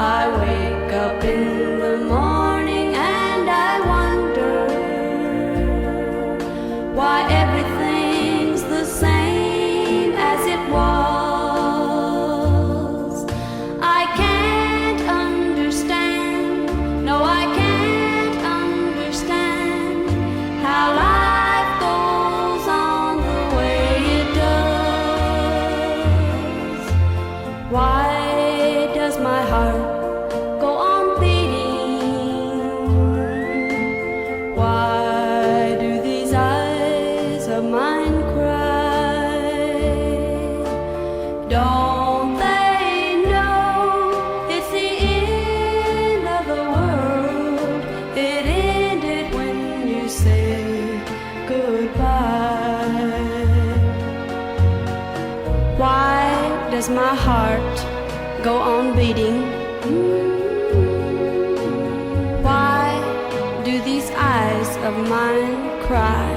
I wake up in the morning and I wonder why everything's the same as it was. I can't understand, no, I can't understand how life goes on the way it does. Why does my heart go on beating? Why do these eyes of mine cry? Don't they know it's the end of the world? It ended when you said goodbye. Why does my heart go on beating? Why do these eyes of mine cry?